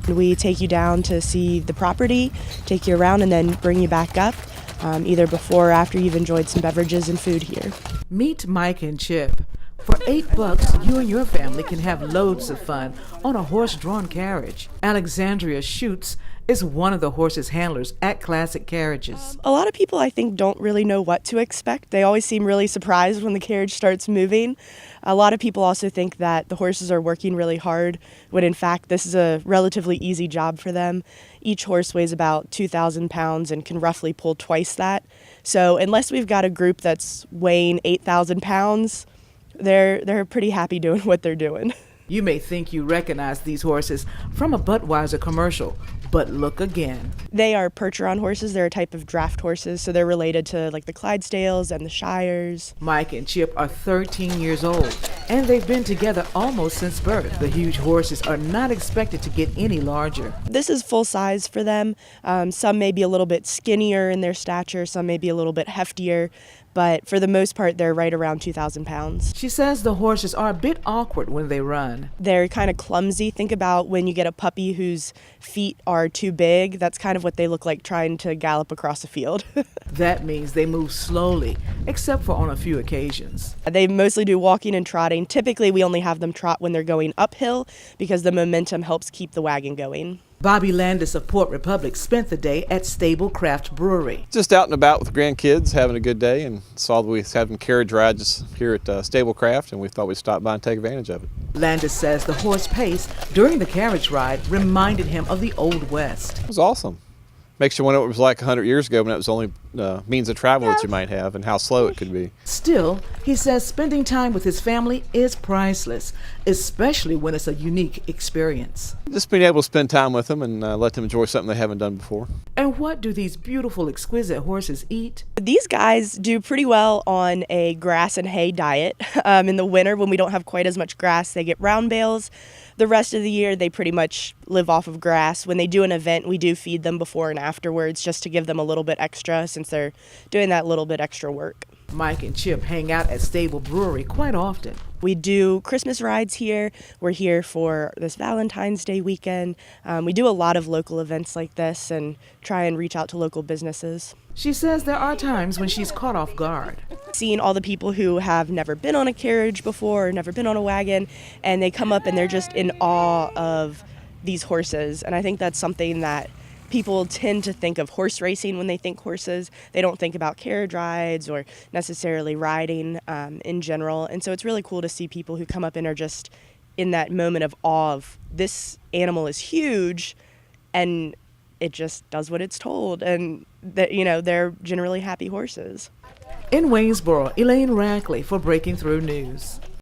We take you down to see the property, take you around, and then bring you back up, either before or after you've enjoyed some beverages and food here. Meet Mike and Chip. For $8, you and your family can have loads of fun on a horse-drawn carriage. Alexandria Schutz is one of the horse's handlers at Classic Carriages. A lot of people, I think, don't really know what to expect. They always seem really surprised when the carriage starts moving. A lot of people also think that the horses are working really hard, when in fact this is a relatively easy job for them. Each horse weighs about 2,000 pounds and can roughly pull twice that. So unless we've got a group that's weighing 8,000 pounds, they're pretty happy doing what they're doing. You may think you recognize these horses from a Budweiser commercial, but look again. They are Percheron horses. They're a type of draft horses, so they're related to like the Clydesdales and the Shires. Mike and Chip are 13 years old, and they've been together almost since birth. The huge horses are not expected to get any larger. This is full size for them. Some may be a little bit skinnier in their stature, some may be a little bit heftier, but for the most part, they're right around 2,000 pounds. She says the horses are a bit awkward when they run. They're kind of clumsy. Think about when you get a puppy whose feet are too big. That's kind of what they look like trying to gallop across a field. That means they move slowly, except for on a few occasions. They mostly do walking and trotting. Typically, we only have them trot when they're going uphill because the momentum helps keep the wagon going. Bobby Landis of Port Republic spent the day at Stable Craft Brewery. Just out and about with grandkids, having a good day, and saw that we was having carriage rides here at Stable Craft, and we thought we'd stop by and take advantage of it. Landis says the horse pace during the carriage ride reminded him of the Old West. It was awesome. Makes you wonder what it was like 100 years ago when it was only means of travel that you might have and how slow it could be. Still, he says spending time with his family is priceless, especially when it's a unique experience. Just being able to spend time with them and let them enjoy something they haven't done before. And what do these beautiful, exquisite horses eat? These guys do pretty well on a grass and hay diet. In the winter, when we don't have quite as much grass, they get round bales. The rest of the year, they pretty much live off of grass. When they do an event, we do feed them before and afterwards just to give them a little bit extra since they're doing that little bit extra work. Mike and Chip hang out at Stable Brewery quite often. We do Christmas rides here. We're here for this Valentine's Day weekend. We do a lot of local events like this and try and reach out to local businesses. She says there are times when she's caught off guard. Seeing all the people who have never been on a carriage before, or never been on a wagon, and they come up and they're just in awe of these horses. And I think that's something that people tend to think of horse racing when they think horses. They don't think about carriage rides or necessarily riding in general. And so it's really cool to see people who come up and are just in that moment of awe of this animal is huge and it just does what it's told. And that, you know, they're generally happy horses. In Waynesboro, Elaine Rackley for Breaking Through News.